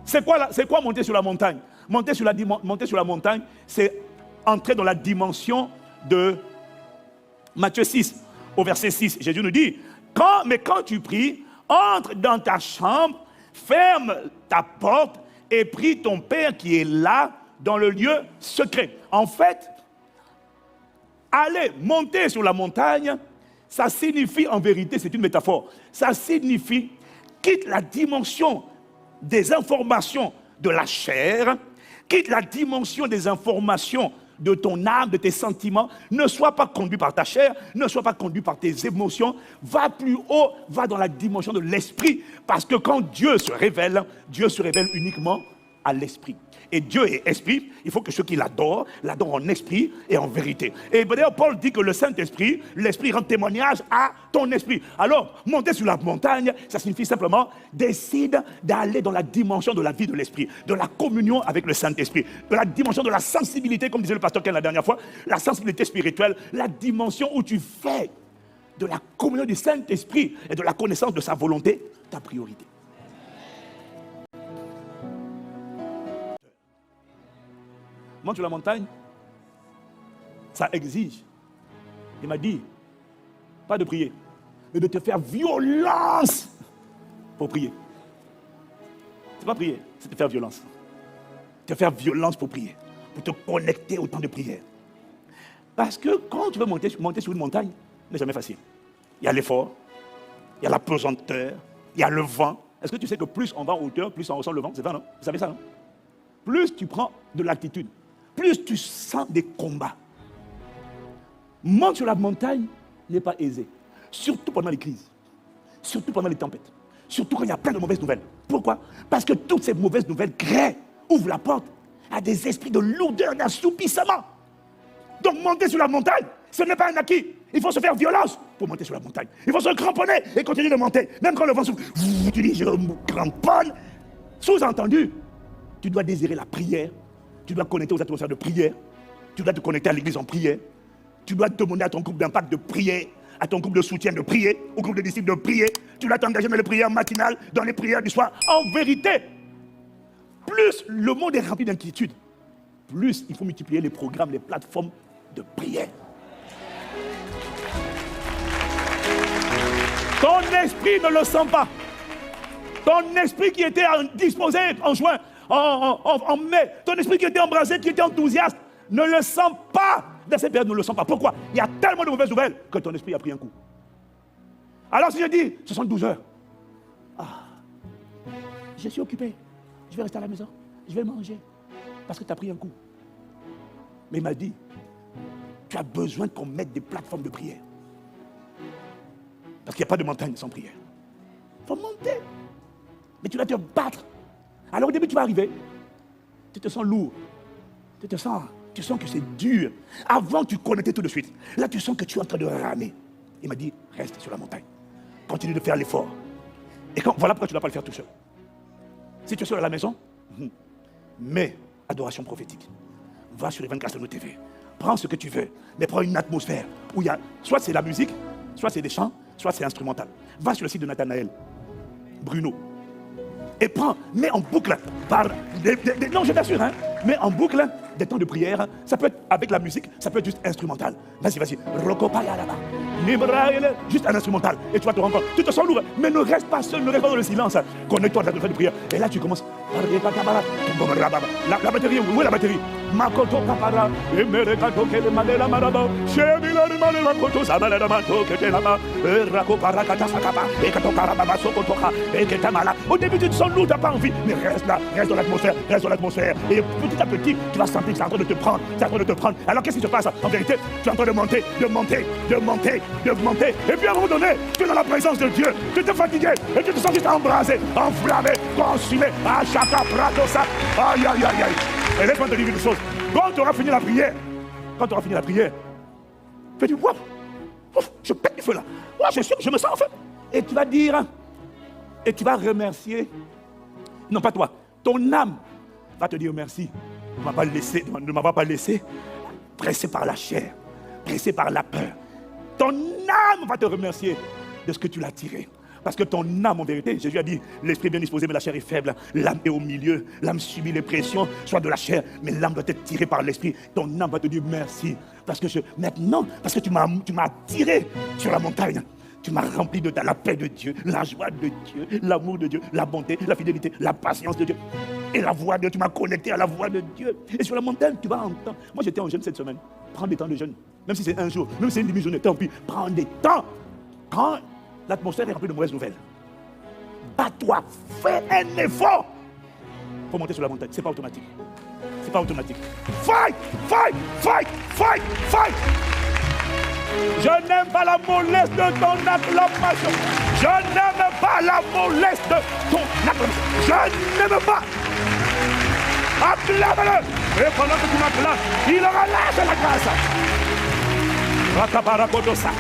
C'est quoi monter sur la montagne? Monter sur la montagne, c'est entrer dans la dimension de Matthieu 6, au verset 6. Jésus nous dit, mais quand tu pries, entre dans ta chambre, ferme ta porte et prie ton Père qui est là, dans le lieu secret. En fait, aller monter sur la montagne, ça signifie, en vérité, c'est une métaphore, ça signifie, quitte la dimension des informations de la chair, quitte la dimension des informations de ton âme, de tes sentiments, ne sois pas conduit par ta chair, ne sois pas conduit par tes émotions, va plus haut, va dans la dimension de l'esprit, parce que quand Dieu se révèle uniquement à l'esprit. Et Dieu est esprit, il faut que ceux qui l'adorent en esprit et en vérité. Et d'ailleurs, Paul dit que le Saint-Esprit, l'Esprit rend témoignage à ton esprit. Alors, monter sur la montagne, ça signifie simplement, décide d'aller dans la dimension de la vie de l'Esprit, de la communion avec le Saint-Esprit, de la dimension de la sensibilité, comme disait le pasteur Ken la dernière fois, la sensibilité spirituelle, la dimension où tu fais de la communion du Saint-Esprit et de la connaissance de sa volonté ta priorité. Monte sur la montagne, ça exige, il m'a dit, pas de prier, mais de te faire violence pour prier. C'est pas prier, c'est te faire violence. Te faire violence pour prier, pour te connecter au temps de prière. Parce que quand tu veux monter sur une montagne, ce n'est jamais facile. Il y a l'effort, il y a la pesanteur, il y a le vent. Est-ce que tu sais que plus on va en hauteur, plus on ressent le vent? C'est vrai, non? Vous savez ça, non? Plus tu prends de l'altitude, plus tu sens des combats. Monter sur la montagne n'est pas aisé. Surtout pendant les crises. Surtout pendant les tempêtes. Surtout quand il y a plein de mauvaises nouvelles. Pourquoi? Parce que toutes ces mauvaises nouvelles ouvrent la porte à des esprits de lourdeur, d'assoupissement. Donc monter sur la montagne, ce n'est pas un acquis. Il faut se faire violence pour monter sur la montagne. Il faut se cramponner et continuer de monter. Même quand le vent souffle, tu dis je me cramponne. Sous-entendu, tu dois désirer la prière. Tu dois connecter aux atmosphères de prière. Tu dois te connecter à l'église en prière. Tu dois demander à ton groupe d'impact de prier, à ton groupe de soutien de prier, au groupe de disciples de prier. Tu dois t'engager dans les prières matinales, dans les prières du soir. En vérité, plus le monde est rempli d'inquiétude, plus il faut multiplier les programmes, les plateformes de prière. Ton esprit ne le sent pas. Ton esprit qui était disposé en juin, en mai, ton esprit qui était embrasé, qui était enthousiaste, ne le sent pas. Dans cette période, ne le sent pas. Pourquoi? Il y a tellement de mauvaises nouvelles que ton esprit a pris un coup. Alors si je dis, ce sont 12 heures. Je suis occupé. Je vais rester à la maison. Je vais manger. Parce que tu as pris un coup. Mais il m'a dit, tu as besoin qu'on mette des plateformes de prière. Parce qu'il n'y a pas de montagne sans prière. Il faut monter. Mais tu dois te battre. Alors au début, tu vas arriver. Tu te sens lourd. Tu sens que c'est dur. Avant, tu connectais tout de suite. Là, tu sens que tu es en train de ramer. Il m'a dit, reste sur la montagne. Continue de faire l'effort. Et voilà pourquoi tu ne dois pas le faire tout seul. Si tu es seul à la maison, mets adoration prophétique. Va sur les 24 de TV. Prends ce que tu veux, mais prends une atmosphère où il y a, soit c'est la musique, soit c'est des chants, soit c'est instrumental. Va sur le site de Nathanaël, Bruno, et mets en boucle, non je t'assure, mets en boucle des temps de prière. Ça peut être avec la musique, ça peut être juste instrumental. Vas-y, Rokopaya là-bas, juste un instrumental, et tu vas te rendre compte, tu te sens lourd, mais ne reste pas seul, ne reste pas dans le silence. Connecte-toi à la de prière, et là tu commences. La batterie, où est la batterie? Makoto Papara, et Merekato Kelemandela Marabo, Chemila Manela Koto Sabala Mato Ketelama, Rako Parakata Sakapa, et Katokarababa Sokotoka, et Ketamala. Au début, tu te sens lourd, tu n'as pas envie, mais reste là, reste dans l'atmosphère, Et petit à petit, tu vas sentir que c'est en train de te prendre, Alors qu'est-ce qui se passe? En vérité, tu es en train de monter. Et puis à un moment donné, tu es dans la présence de Dieu, tu te fatigues, et tu te sens juste embrasé, enflammé, consumé, à chaque pradosa. Aïe. Et laisse-moi te dire une chose. Quand tu auras fini la prière, tu dis, je pète du feu là. Je me sens en fait. Et tu vas dire, et tu vas remercier, non pas toi, ton âme va te dire merci. Ne m'avoir pas laissé pressé par la chair, pressé par la peur. Ton âme va te remercier de ce que tu l'as tiré. Parce que ton âme, en vérité, Jésus a dit, l'esprit est bien disposé, mais la chair est faible. L'âme est au milieu. L'âme subit les pressions, soit de la chair, mais l'âme doit être tirée par l'esprit. Ton âme va te dire merci. Parce que maintenant, parce que tu m'as tiré sur la montagne. Tu m'as rempli de la paix de Dieu, la joie de Dieu, l'amour de Dieu, la bonté, la fidélité, la patience de Dieu. Et la voix de Dieu, tu m'as connecté à la voix de Dieu. Et sur la montagne, tu vas entendre. Moi, j'étais en jeûne cette semaine. Prends des temps de jeûne. Même si c'est un jour, même si c'est une demi-journée, tant pis. Prends des temps. Quand l'atmosphère est remplie de mauvaises nouvelles, bats-toi, fais un effort pour monter sur la montagne. Ce n'est pas automatique. C'est pas automatique. Fight, fight, fight, fight, fight. Je n'aime pas la mollesse de ton acclamation. Je n'aime pas la mollesse de ton acclamation. Je n'aime pas. Acclame-le. Et pendant que tu m'acclames, il relâche la grâce. Rakabarakodosa.